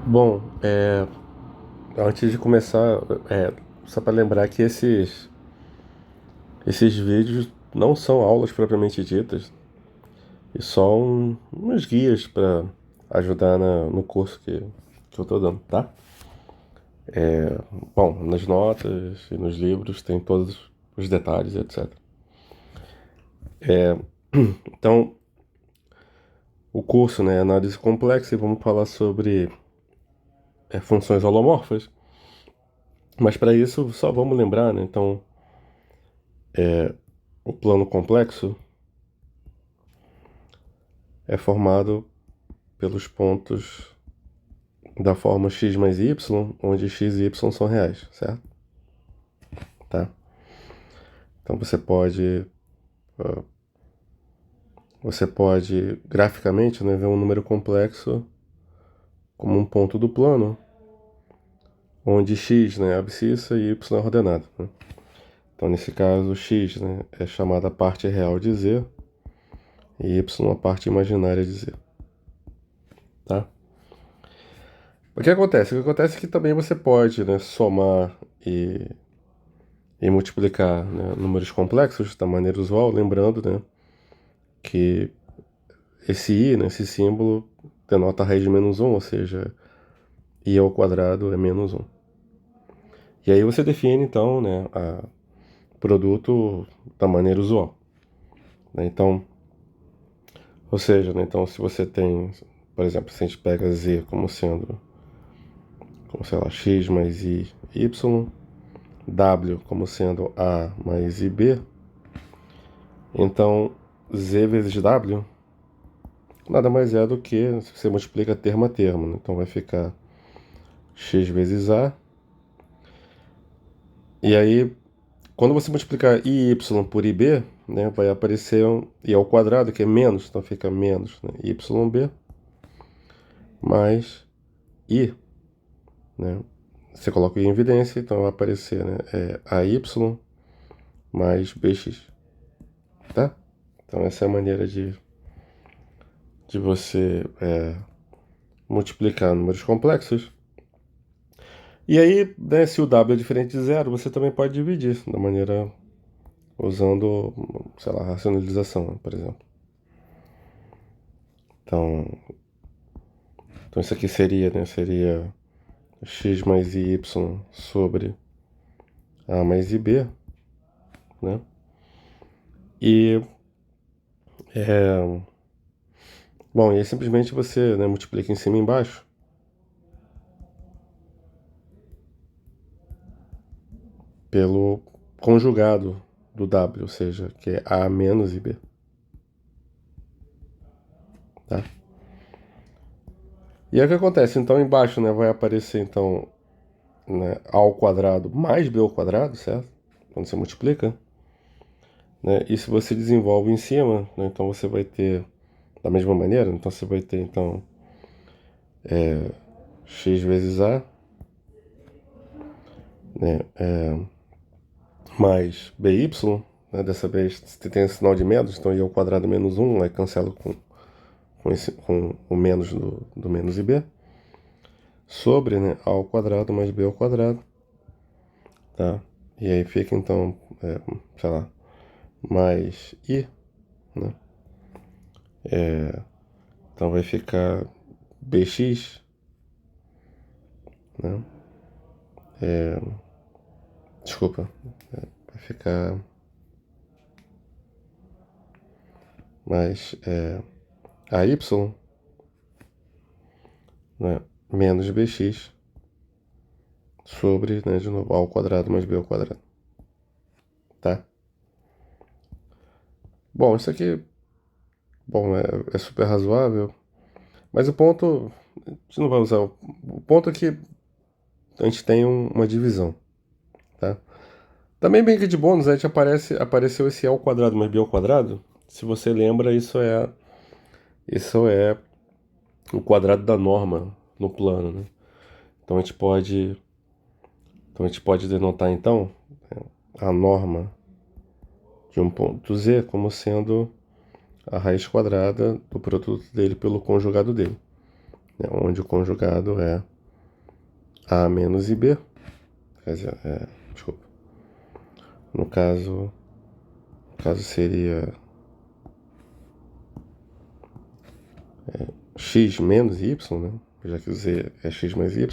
Bom, antes de começar, só para lembrar que esses vídeos não são aulas propriamente ditas, e só uns guias para ajudar no curso que eu tô dando, tá? Bom, nas notas e nos livros tem todos os detalhes, etc. Então, o curso, né, é análise complexa e vamos falar sobre funções holomorfas, mas para isso só vamos lembrar, né? Então, o plano complexo é formado pelos pontos da forma x mais y, onde x e y são reais, certo? Tá? Então você pode graficamente, né, ver um número complexo como um ponto do plano, onde x, né, é abscissa e y é ordenada, né? Então nesse caso x, né, é chamada a parte real de z e y a parte imaginária de z, tá? O que acontece? O que acontece é que também você pode, né, somar e multiplicar, né, números complexos da maneira usual, lembrando, né, que esse i, né, esse símbolo, denota a raiz de menos um, ou seja, i ao quadrado é menos um. E aí você define, então, né, o produto da maneira usual, né? Então, ou seja, né, então se você tem, por exemplo, se a gente pega z como sendo, como sei lá, x mais i, y, w como sendo a mais ib, então z vezes w nada mais é do que se você multiplica termo a termo, né? Então vai ficar x vezes a. E aí, quando você multiplicar i y por ib, né, vai aparecer um i ao quadrado, que é menos, então fica menos, né, yb mais i, né? Você coloca i em evidência, então vai aparecer, né, ay mais bx, tá? Então essa é a maneira de você multiplicar números complexos. E aí, né, se o w é diferente de zero, você também pode dividir da maneira usando, sei lá, racionalização, né, por exemplo. Então isso aqui seria, né, seria x mais y sobre a mais ib, né? E, bom, e aí simplesmente você, né, multiplica em cima e embaixo pelo conjugado do w, ou seja, que é a menos ib, tá? E aí o que acontece? Então embaixo, né, vai aparecer então, né, a ao quadrado mais b ao quadrado, certo? Quando você multiplica, né? E se você desenvolve em cima, né, então você vai ter da mesma maneira, então você vai ter então x vezes a, né, mais by, né, dessa vez você tem esse sinal de menos, então i ao quadrado menos 1, aí cancela com o menos do menos ib, sobre, né, a ao quadrado mais b ao quadrado, tá? E aí fica então, sei lá, mais i, né? Então vai ficar bx, né? Desculpa, vai ficar mais ay, né, menos bx sobre, né, de novo, a ao quadrado mais b ao quadrado, tá? Bom, isso aqui, bom, é super razoável, mas o ponto, a gente não vai usar, o ponto é que a gente tem uma divisão, tá? Também bem que de bônus, a gente apareceu esse a ao quadrado mais b ao quadrado, se você lembra, isso é o quadrado da norma no plano, né? Então a gente pode denotar então a norma de um ponto z como sendo a raiz quadrada do produto dele pelo conjugado dele, né? Onde o conjugado é A menos IB. Quer dizer, desculpa. No caso seria x menos y, né? Já que o z é x mais y.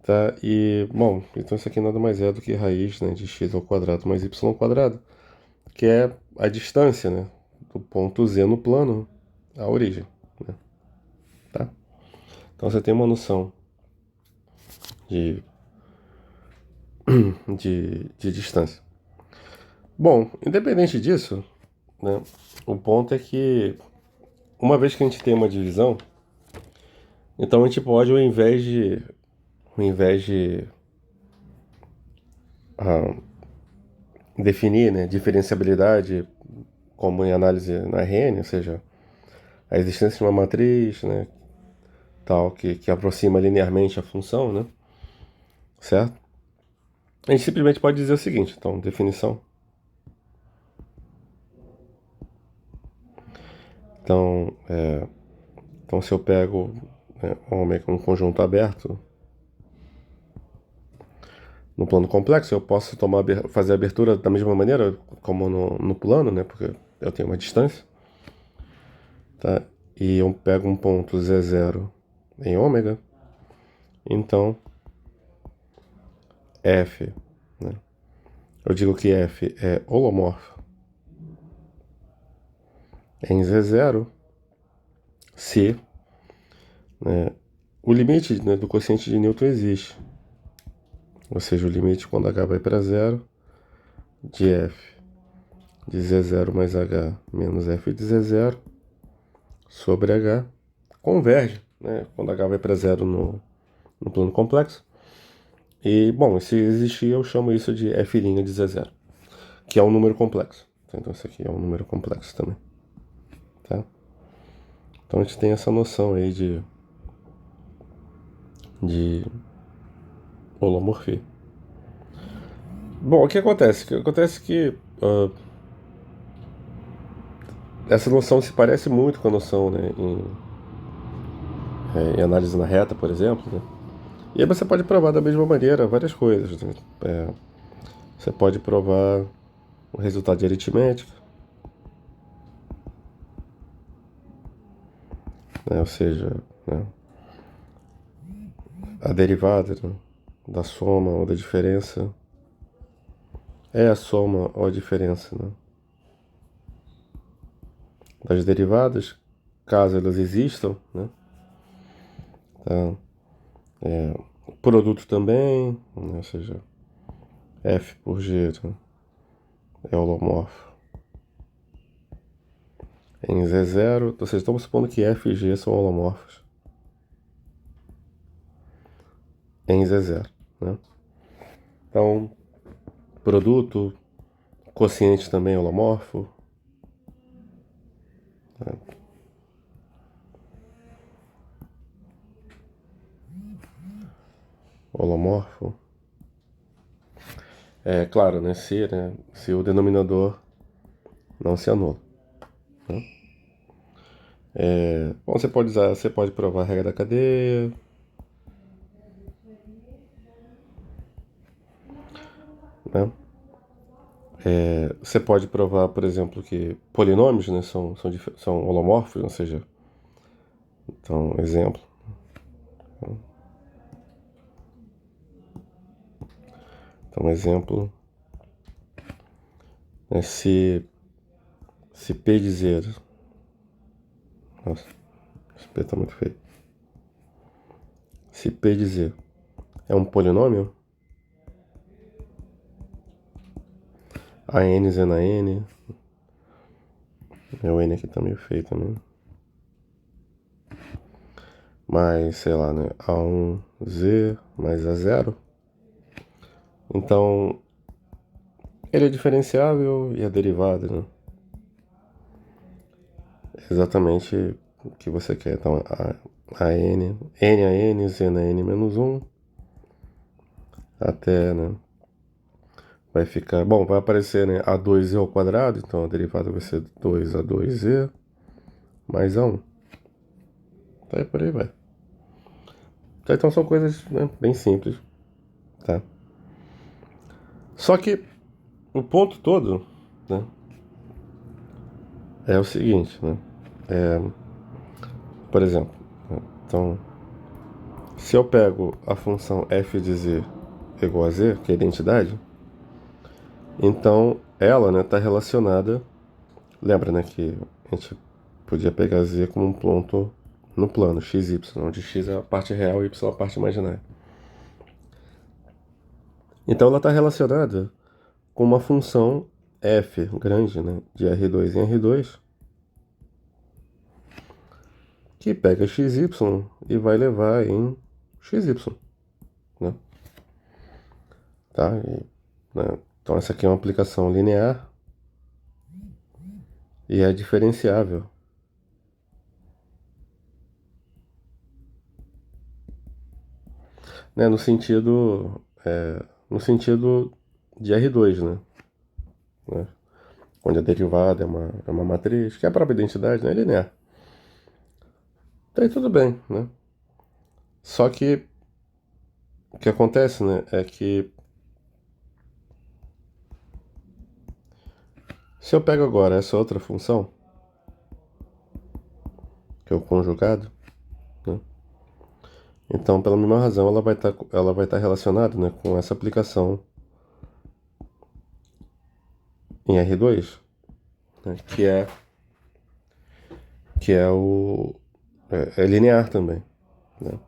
Tá? E, bom, então isso aqui nada mais é do que raiz, né, de x ao quadrado mais y ao quadrado, que é a distância, né, do ponto Z no plano à origem, né? Tá? Então você tem uma noção de, de distância. Bom, independente disso, né, o ponto é que uma vez que a gente tem uma divisão, então a gente pode, ao invés de ah, definir, né, diferenciabilidade como em análise na RN, ou seja, a existência de uma matriz, né, tal, que aproxima linearmente a função, né, certo? A gente simplesmente pode dizer o seguinte, então, definição. Então, então se eu pego, né, um conjunto aberto no plano complexo, eu posso fazer a abertura da mesma maneira como no plano, né, porque eu tenho uma distância, tá? E eu pego um ponto Z0 em ômega, então F, né? Eu digo que F é holomorfo em Z0 se, né, o limite, né, do quociente de Newton existe. Ou seja, o limite quando h vai para zero de F de Z0 mais H menos F de Z0 sobre H converge, né, quando H vai para zero no plano complexo. E, bom, se existir, eu chamo isso de F' de Z0, que é um número complexo. Então, isso aqui é um número complexo também. Tá? Então, a gente tem essa noção aí de holomorfia. Bom, o que acontece? O que acontece é que essa noção se parece muito com a noção, né, em análise na reta, por exemplo, né? E aí você pode provar da mesma maneira várias coisas, né? Você pode provar o resultado de aritmética, né? Ou seja, né, a derivada, né, da soma ou da diferença é a soma ou a diferença, né, das derivadas, caso elas existam, né? Então, o produto também, né? Ou seja, F por G, né, é holomorfo em Z0, ou seja, estamos supondo que F e G são holomorfos em Z0, né? Então, produto, quociente também é holomorfo, né? Holomorfo. É claro, né? Se o denominador não se anula, né? Bom, você pode provar a regra da cadeia, né? Você pode provar, por exemplo, que polinômios, né, são holomorfos, ou seja, então, exemplo. Então, exemplo, né, se P de zero, nossa, esse P tá muito feio. Se P de zero é um polinômio, a n z na n, o n aqui tá meio feio também, mais, sei lá, né, A1Z mais A0, então ele é diferenciável e a derivada, né, é exatamente o que você quer. Então, a n a n, z na n menos 1, até, né, vai ficar, bom, vai aparecer, né, A2Z ao quadrado, então a derivada vai ser 2A2Z mais A1. Aí por aí vai. Então são coisas, né, bem simples, tá? Só que o ponto todo, né, é o seguinte, né? Por exemplo, né, então, se eu pego a função f de z igual a z, que é a identidade, então ela, né, está relacionada. Lembra, né, que a gente podia pegar z como um ponto no plano x, y, onde x é a parte real e y é a parte imaginária. Então ela está relacionada com uma função f grande, né, de R2 em R2, que pega xy e vai levar em xy, né? Tá? Né? Então essa aqui é uma aplicação linear e é diferenciável. Né? No sentido de R2, né? Onde a derivada é uma matriz, que é a própria identidade, né? É linear. Então aí tudo bem, né? Só que o que acontece, né, é que se eu pego agora essa outra função, que é o conjugado, né? Então, pela mesma razão, ela vai estar relacionada, né, com essa aplicação em R2, né, que é linear também, né?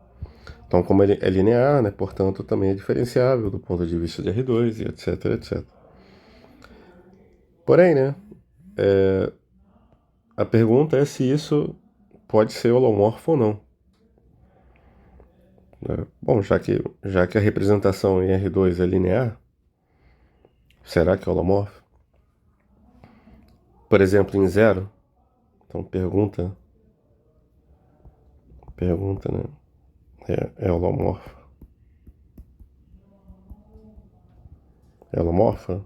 Então, como ele é linear, né, portanto, também é diferenciável do ponto de vista de R2 e etc, etc. Porém, né, a pergunta é se isso pode ser holomorfo ou não, né? Bom, já que a representação em R2 é linear, será que é holomorfo? Por exemplo, em zero, então pergunta, né, é holomorfo? É holomorfa?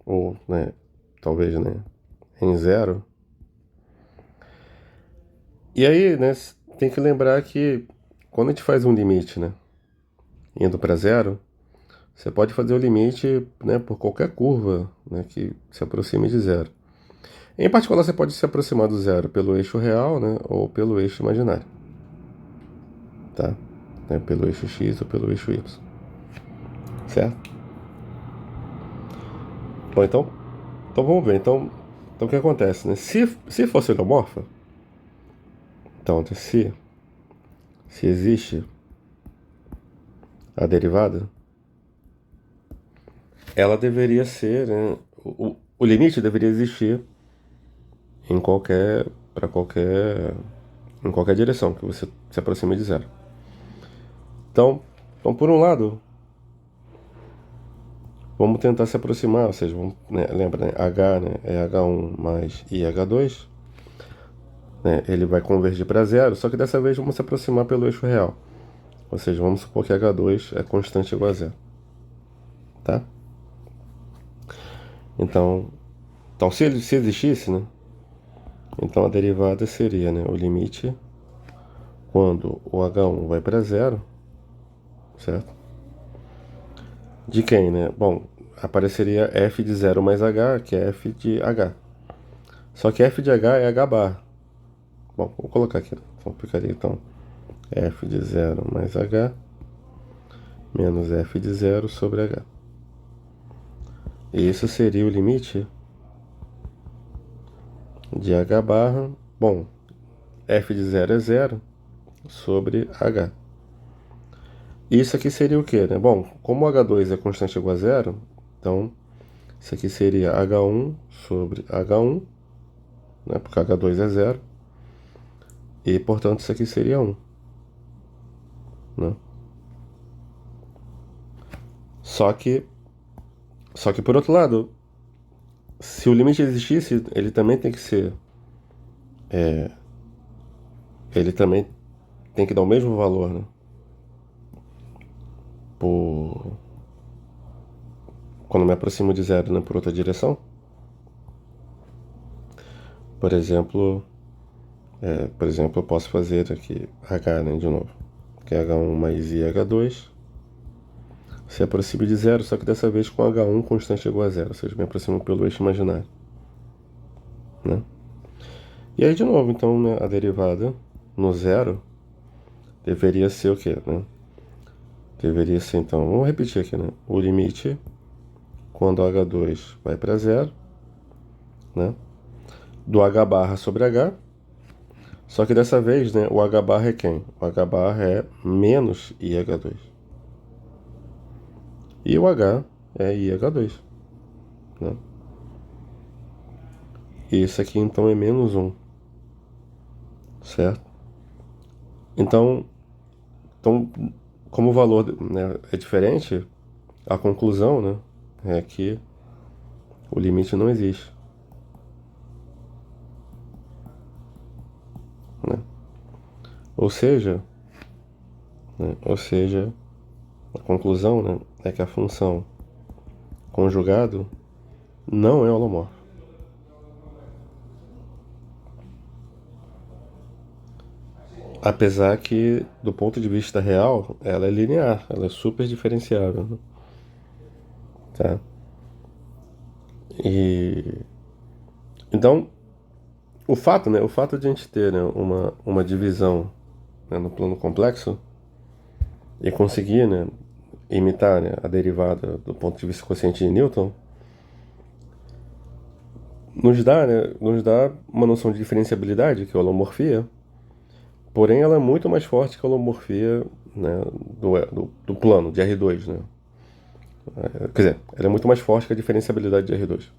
Ou, né, talvez, né, em zero? E aí, né, tem que lembrar que quando a gente faz um limite, né, indo para zero, você pode fazer o limite, né, por qualquer curva, né, que se aproxime de zero. Em particular, você pode se aproximar do zero pelo eixo real, né, ou pelo eixo imaginário, tá? Né, pelo eixo x ou pelo eixo y, certo? Bom, então vamos ver. Então o que acontece, né? Se fosse holomorfa, então se existe a derivada, ela deveria ser, né, o limite deveria existir em para em qualquer direção que você se aproxime de zero. Então por um lado, vamos tentar se aproximar, ou seja, né, lembra, né, H, né, é H1 mais IH2, né, ele vai convergir para zero, só que dessa vez vamos se aproximar pelo eixo real, ou seja, vamos supor que H2 é constante igual a zero, tá? Então se existisse, né, então a derivada seria, né, o limite quando o H1 vai para zero, certo? De quem, né? Bom, apareceria f de 0 mais h, que é f de h. Só que f de h é h bar. Bom, vou colocar aqui. Então ficaria então f de 0 mais h menos f de 0 sobre h. E isso seria o limite de h barra. Bom, f de 0 é 0 sobre h. Isso aqui seria o quê, né? Bom, como h2 é constante igual a zero, então isso aqui seria h1 sobre h1, né? Porque h2 é 0. E, portanto, isso aqui seria 1, né? Só que, só que por outro lado, se o limite existisse, ele também tem que ser, ele também tem que dar o mesmo valor, né? Por, quando me aproximo de zero, né, por outra direção. Por exemplo, eu posso fazer aqui h, né, de novo, que é H1 mais IH2, se aproxime de zero, só que dessa vez com H1 constante igual a zero, ou seja, me aproximo pelo eixo imaginário, né? E aí, de novo, então, né, a derivada no zero deveria ser o quê, né? Deveria ser, então, vamos repetir aqui, né? O limite quando H2 vai para zero, né? Do H barra sobre H, só que dessa vez, né, o H barra é quem? O H barra é menos IH2. E o H é IH2, né? E esse aqui, então, é menos 1, certo? Então, como o valor, né, é diferente, a conclusão, né, é que o limite não existe, né? Ou seja, a conclusão, né, é que a função conjugado não é holomorfa. Apesar que, do ponto de vista real, ela é linear, ela é super diferenciável, né? Tá? E então, o fato de a gente ter, né, uma divisão, né, no plano complexo e conseguir, né, imitar, né, a derivada do ponto de vista quociente de Newton, nos dá uma noção de diferenciabilidade, que é a holomorfia, porém ela é muito mais forte que a holomorfia, né, do plano, de R2, né? Quer dizer, ela é muito mais forte que a diferenciabilidade de R2.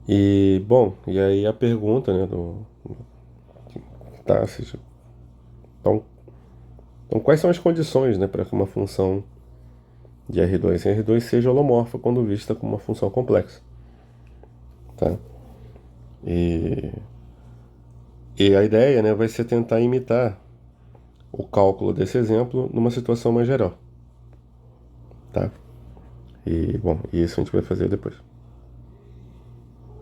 E, bom, e aí a pergunta, né, tá, seja, então quais são as condições, né, para que uma função de R2 em R2 seja holomorfa quando vista como uma função complexa, tá? E, e a ideia, né, vai ser tentar imitar o cálculo desse exemplo numa situação mais geral, tá? E, bom, isso a gente vai fazer depois.